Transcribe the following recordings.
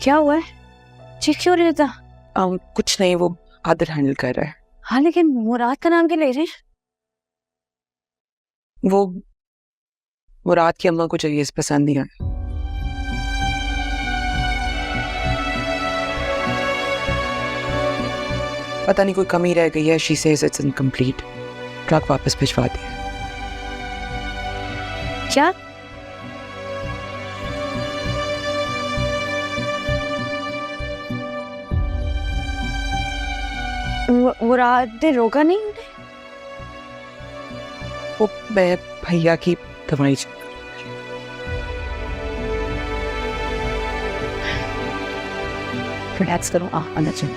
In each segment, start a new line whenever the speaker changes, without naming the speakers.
क्या हुआ है? चीख क्यों रहा था?
कुछ नहीं, वो आदिल हैंडल कर रहा है।
हाँ लेकिन मुराद का नाम क्यों ले रहे हैं?
वो मुराद की अम्मा को चाहिए, इस पसंद नहीं आया। पता नहीं कोई कमी रह गई है। She says it's incomplete. Truck वापस भिजवा दिया।
क्या? मुराद ने रोका नहीं उन्हें?
वो मैं भैया की दवाई रिलैक्स करो। अंदर चलो।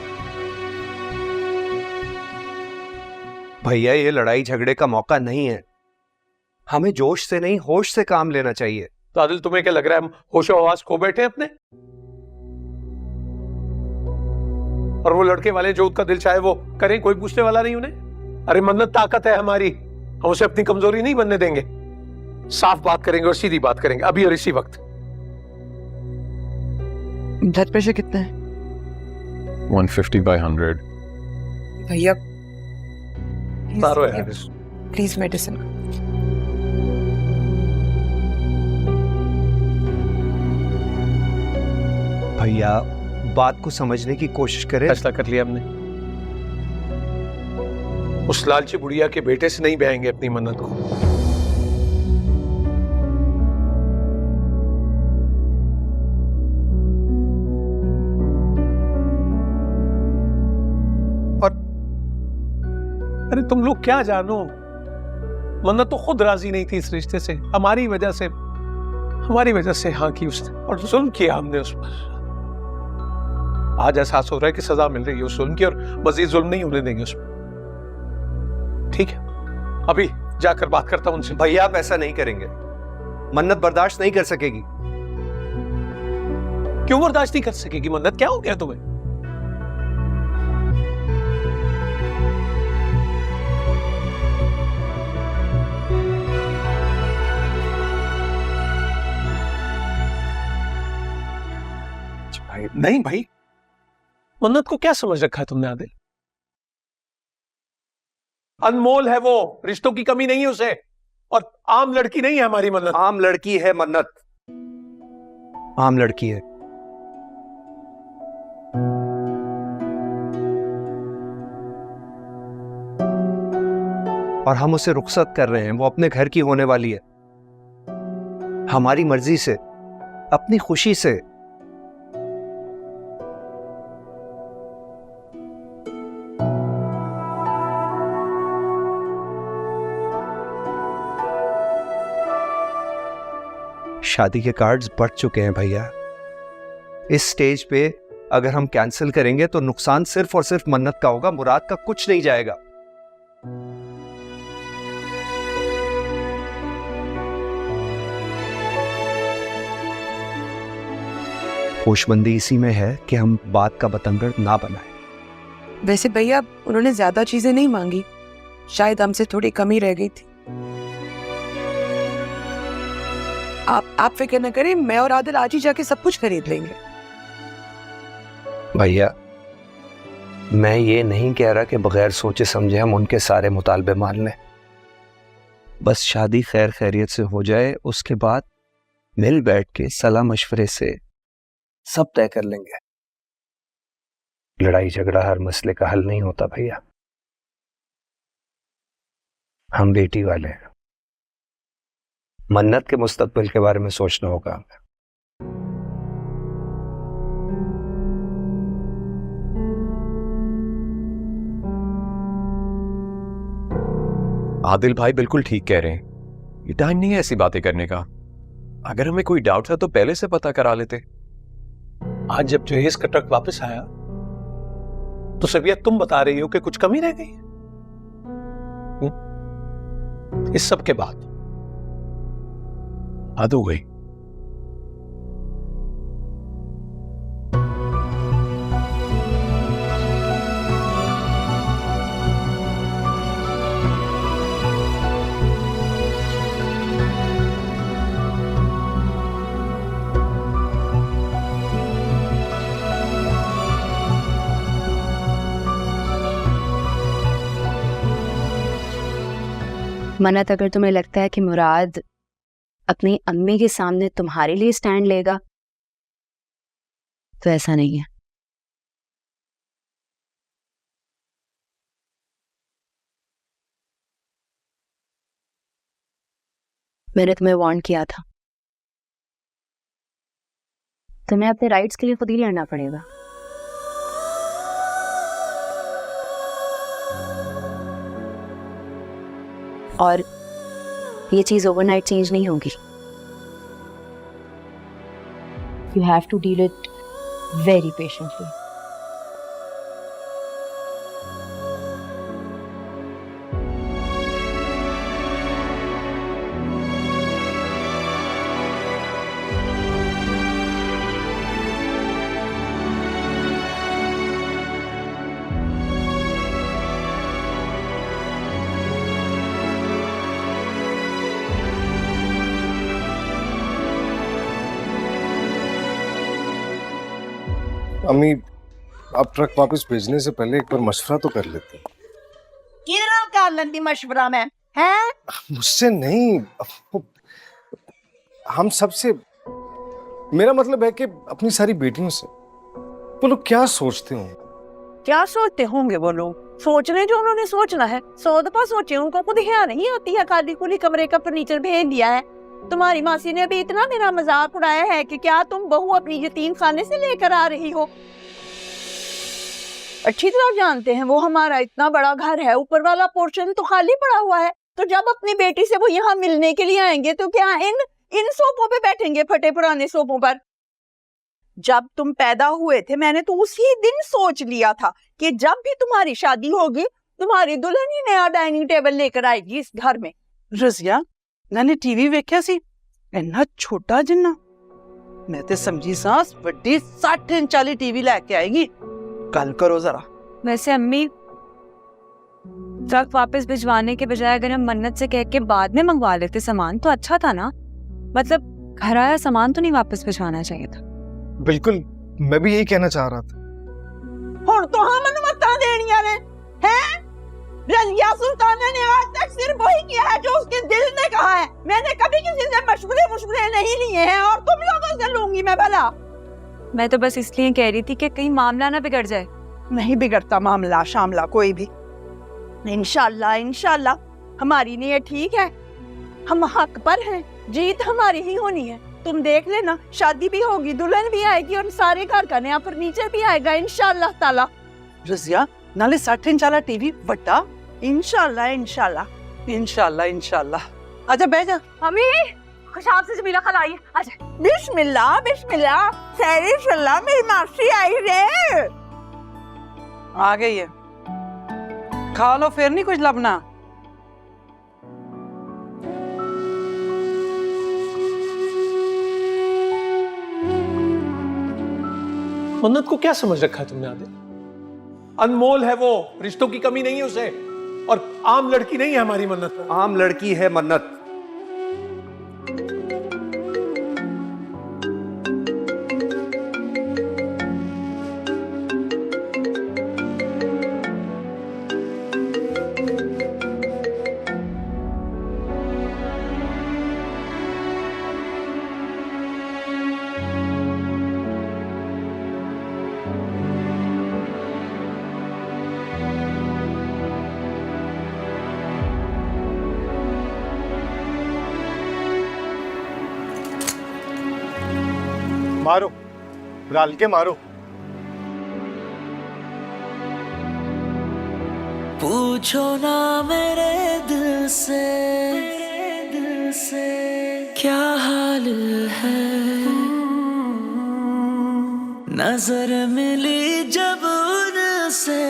भैया ये लड़ाई झगड़े का मौका नहीं है। हमें जोश से नहीं होश से काम लेना चाहिए।
तो आदिल तुम्हें क्या लग रहा है हम होशो हवास खो बैठे हैं अपने? और वो लड़के वाले जो उसका दिल चाहे वो करें, कोई पूछने वाला नहीं उन्हें। अरे मन्नत ताकत है हमारी, हम उसे अपनी कमजोरी नहीं बनने देंगे। साफ बात करेंगे और सीधी बात करेंगे अभी और इसी वक्त।
ब्लड प्रेशर कितना है?
150/100।
भैया
तारो है
प्लीज मेडिसिन।
भैया बात को समझने की कोशिश करें।
फैसला कर लिया हमने, उस लालची बुढ़िया के बेटे से नहीं बयाएंगे अपनी मन्नत को। और अरे तुम लोग क्या जानो, मन्नत तो खुद राजी नहीं थी इस रिश्ते से। हमारी वजह से हाँ की उसने, और जुल्म किया हमने उस पर। आज एहसास हो रहा है कि सजा मिल रही है उस जुल्म की, और मजीद जुल्म नहीं होने देंगे उस पर। ठीक है, अभी जाकर बात करता हूं उनसे।
भैया आप ऐसा नहीं करेंगे। मन्नत बर्दाश्त नहीं कर सकेगी।
क्यों बर्दाश्त नहीं कर सकेगी? मन्नत क्या हो गया तुम्हें? भाई नहीं भाई, मन्नत को क्या समझ रखा है तुमने आदिल? अनमोल है वो, रिश्तों की कमी नहीं है उसे, और आम लड़की नहीं है हमारी मन्नत।
आम लड़की है मन्नत, आम लड़की है। और हम उसे रुखसत कर रहे हैं। वो अपने घर की होने वाली है, हमारी मर्जी से, अपनी खुशी से। शादी के कार्ड्स बढ़ चुके हैं भैया। इस स्टेज पे अगर हम कैंसिल करेंगे तो नुकसान सिर्फ और सिर्फ मन्नत का होगा, मुराद का कुछ नहीं जाएगा। होशमंदी इसी में है कि हम बात का बतंगड़ ना बनाएं।
वैसे भैया उन्होंने ज्यादा चीजें नहीं मांगी, शायद हमसे थोड़ी कमी रह गई थी। आप फिक्र न करें, मैं और आदिल आज ही जाके सब कुछ खरीद लेंगे।
भैया मैं ये नहीं कह रहा कि बगैर सोचे समझे हम उनके सारे मुतालबे मान लें। बस शादी खैर खैरियत से हो जाए, उसके बाद मिल बैठ के सलाह मशवरे से सब तय कर लेंगे। लड़ाई झगड़ा हर मसले का हल नहीं होता भैया। हम बेटी वाले हैं, मन्नत के मुस्तकबिल के बारे में सोचना होगा हमें।
आदिल भाई बिल्कुल ठीक कह रहे हैं, ये टाइम नहीं है ऐसी बातें करने का। अगर हमें कोई डाउट था तो पहले से पता करा लेते।
आज जब जहेज का ट्रक वापस आया तो सबिया तुम बता रही हो कि कुछ कमी रह गई। इस सब के बाद हद हो गई।
मन्नत, अगर तुम्हें लगता है कि मुराद अपनी अम्मी के सामने तुम्हारे लिए स्टैंड लेगा तो ऐसा नहीं है। मैंने तुम्हें वार्न किया था, तुम्हें अपने राइट्स के लिए खुद ही लड़ना पड़ेगा। और ये चीज ओवरनाइट चेंज नहीं होगी। You have to deal it very patiently.
अम्मी, आप ट्रक वापस भेजने से पहले एक बार मशवरा तो कर लेते।
किधर कर लेती मशवरा में हैं?
मुझसे नहीं, हम सबसे। मेरा मतलब है कि अपनी सारी बेटियों से। वो लोग क्या सोचते होंगे?
क्या सोचते होंगे वो लोग? सोच रहे जो उन्होंने सोचना है, 100 दफा सोचे, उनको खुद ख्याल नहीं आती है। खाली खुली कमरे का फर्नीचर भेज दिया है। तुम्हारी मासी ने अभी इतना मेरा मजाक उड़ाया है कि क्या तुम बहू अपनी यतीम खाने से लेकर आ रही हो। अच्छी तरह जानते हैं वो हमारा इतना बड़ा घर है, ऊपर वाला पोर्शन तो खाली पड़ा हुआ है। तो जब अपनी बेटी से वो यहाँ मिलने के लिए आएंगे तो क्या इन सोफों पे बैठेंगे, फटे पुराने सोफों पर? जब तुम पैदा हुए थे मैंने तो उसी दिन सोच लिया था कि जब भी तुम्हारी शादी होगी तुम्हारी दुल्हन ही नया डाइनिंग टेबल लेकर आएगी इस घर में।
रजिया, मैंने टीवी वेख्या सी, इन्ना छोटा जिन्ना। मैं ते समझी सास बड़ी 60 इंच वाली टीवी लेके आएगी। गल करो जरा।
वैसे अम्मी, ट्रक वापस भिजवाने के बजाय अगर हम मन्नत से कह के बाद में मंगवा लेते सामान तो अच्छा था ना। मतलब घर आया सामान तो नहीं वापस भिजवाना चाहिए था।
बिल्कुल, मैं भी यही कहना चाह रहा था।
हुण तो हम अनुमति देनियां ने हैं? रजिया सुल्ताना ने आज तक सिर्फ वही किया है जो उसके दिल ने कहा है। मैंने कभी किसी से मशवरे नहीं लिए हैं और तुम लोगों से लूंगी मैं भला।
मैं तो बस इसलिए कह रही थी कि कहीं मामला ना बिगड़ जाए।
नहीं बिगड़ता मामला शामला कोई भी। इंशाल्लाह इंशाल्लाह हमारी नीयत ठीक है, हम हक पर हैं, जीत हमारी ही होनी है। तुम देख लेना, शादी भी होगी, दुल्हन भी आएगी और सारे घर का नया फर्नीचर भी आएगा इंशाल्लाह ताला।
रजिया, नाले 60 इंच वाला टीवी बड़ा।
इंशाल्लाह इंशाल्लाह
इंशाल्लाह इंशाल्लाह। आजा बैठ जा।
अम्मी, खुशाब से जमीला खल आई। आजा।
बिस्मिल्लाह बिस्मिल्लाह। सैरी सल्ला मेरी मासी आई रे।
आ गई है, खा लो, फिर नहीं कुछ लबना।
मन्नत को क्या समझ रखा है तुमने आदिल? अनमोल है वो, रिश्तों की कमी नहीं है उसे, और आम लड़की नहीं है हमारी मन्नत।
आम लड़की है मन्नत।
मारो, डाल के मारो।
पूछो ना मेरे दिल से क्या हाल है, नजर मिली जब उनसे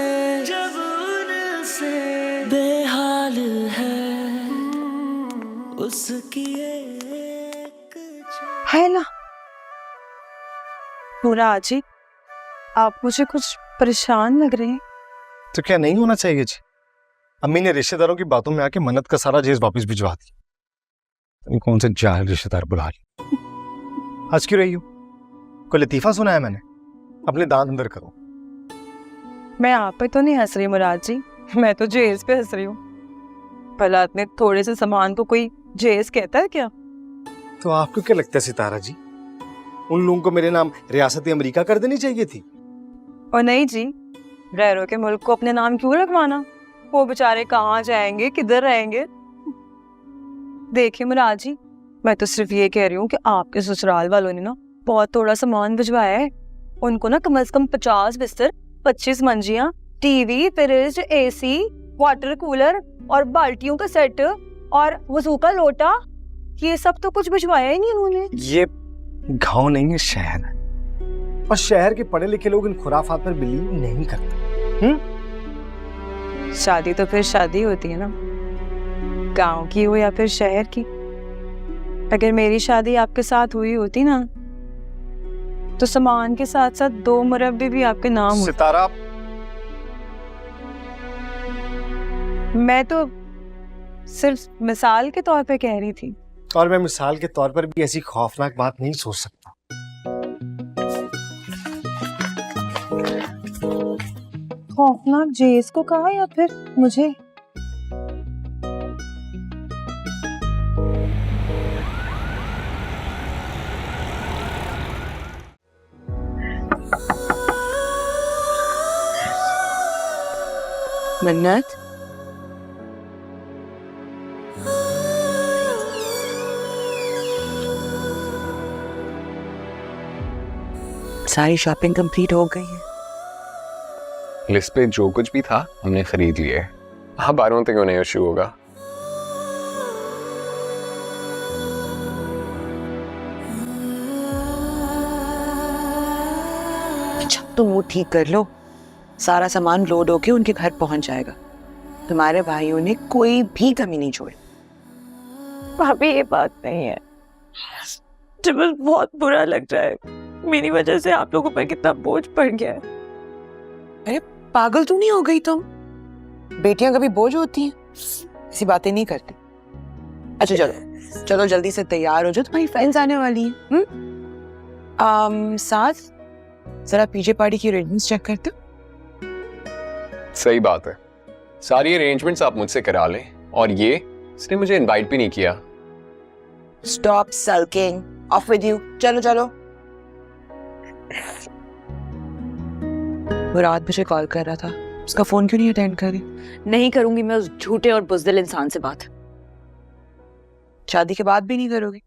बेहाल है उसकी एक।
है ना मुराद जी, आप मुझे कुछ परेशान लग रहे हैं।
तो क्या नहीं होना चाहिए जी? अम्मी ने रिश्तेदारों की बातों में आके मन्नत का सारा जेज वापस भिजवा दिया। कौन से जाहिल रिश्तेदार बुला लिया। आज क्यों रही हो? कोई लतीफा सुना है मैंने? अपने दांत अंदर करो।
मैं आप पे तो नहीं हंस रही मुराद जी, मैं तो जेज पे हंस रही हूँ।
भला इतने थोड़े से सामान को कोई जेस कहता है क्या?
तो आपको क्या लगता है सितारा जी, उन लोगों को मेरे नाम रियासत अमेरिका कर देनी चाहिए थी?
और नहीं जी, गैरों के मुल्क को अपने नाम क्यों रखवाना? वो बेचारे कहाँ जाएंगे, किधर रहेंगे? देखिए मुराद जी, मैं तो सिर्फ ये कह रही हूँ कि आपके ससुराल वालों ने ना बहुत थोड़ा सामान भिजवाया है। उनको ना कम से कम 50 बिस्तर, 25 मंजियाँ, TV, fridge, AC, water cooler और बाल्टियों का सेट और वजू का लोटा, ये सब तो कुछ भिजवाया ही नहीं उन्होंने।
ये गांव नहीं है, शहर है, और शहर के पढ़े लिखे लोग इन खुराफात पर बिलीव नहीं करते।
शादी तो फिर शादी होती है ना, गांव की हो या फिर शहर की। अगर मेरी शादी आपके साथ हुई होती ना, तो सामान के साथ साथ 2 मुरब्बे भी आपके नाम होते।
सितारा,
मैं तो सिर्फ मिसाल के तौर पे कह रही थी।
और मैं मिसाल के तौर पर भी ऐसी खौफनाक बात नहीं सोच सकता।
खौफनाक जेस को कहा या फिर मुझे?
मन्नत, सारी शॉपिंग कंप्लीट हो गई है।
लिस्ट पे जो कुछ भी था हमने खरीद लिए। अब आई डोंट थिंक उन्हें इशू होगा।
अच्छा, तुम वो ठीक कर लो, सारा सामान लोड होके उनके घर पहुंच जाएगा। तुम्हारे भाइयों ने कोई भी कमी नहीं छोड़ी।
भाभी ये बात नहीं है, मुझे बहुत बुरा लग रहा है, मेरी वजह से आप लोगों पर कितना बोझ पड़ गया है।
अरे पागल तो नहीं हो गई तुम? बेटियां कभी बोझ होती हैं? ऐसी बातें नहीं करती। अच्छा चलो चलो जल्दी से तैयार हो जाओ, तुम्हारी फ्रेंड्स आने वाली हैं। साथ जरा पीछे पार्टी की अरेंजमेंट्स चेक करते हो।
सही बात है, सारी अरेंजमेंट्स आप मुझसे करा लें। और ये इसने मुझे इनवाइट भी नहीं किया।
Stop sulking, of with you. चलो चलो। वो रात मुझे कॉल कर रहा था, उसका फोन क्यों नहीं अटेंड करी?
नहीं करूंगी मैं उस झूठे और बुज़दिल इंसान से बात।
शादी के बाद भी नहीं करोगी?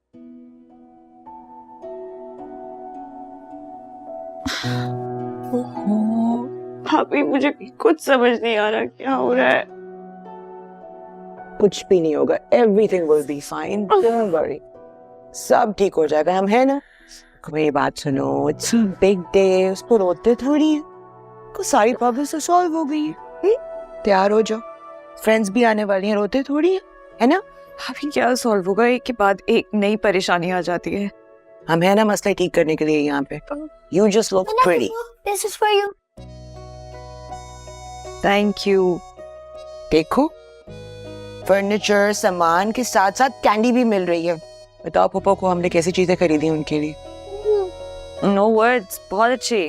भाभी मुझे कुछ समझ नहीं आ रहा क्या हो रहा है।
कुछ भी नहीं होगा, everything will be fine, don't worry, सब ठीक हो जाएगा। हम है ना। मेरी बात सुनो, इट्स अ बिग डे, उस पर रोते थोड़ी है, को सारी प्रॉब्लम तो सॉल्व हो गई है। तैयार हो जाओ, फ्रेंड्स भी आने वाली हैं, रोते थोड़ी है ना।
भाभी क्या सॉल्व होगा, एक के बाद एक नई परेशानी आ जाती है।
हम है ना मसला ठीक करने के लिए यहाँ पे। You just look pretty.
This is for you.
Thank you.
देखो, फर्नीचर सामान के साथ साथ कैंडी भी मिल रही है। बताओ पापा को हमने कैसी चीजें खरीदी उनके लिए।
नो वर्ड्स, बहुत अच्छी।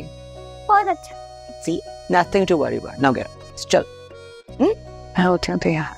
बहुत अच्छा।
See, nothing to worry about. Now get up. चल।
मैं होती हूँ तो यहाँ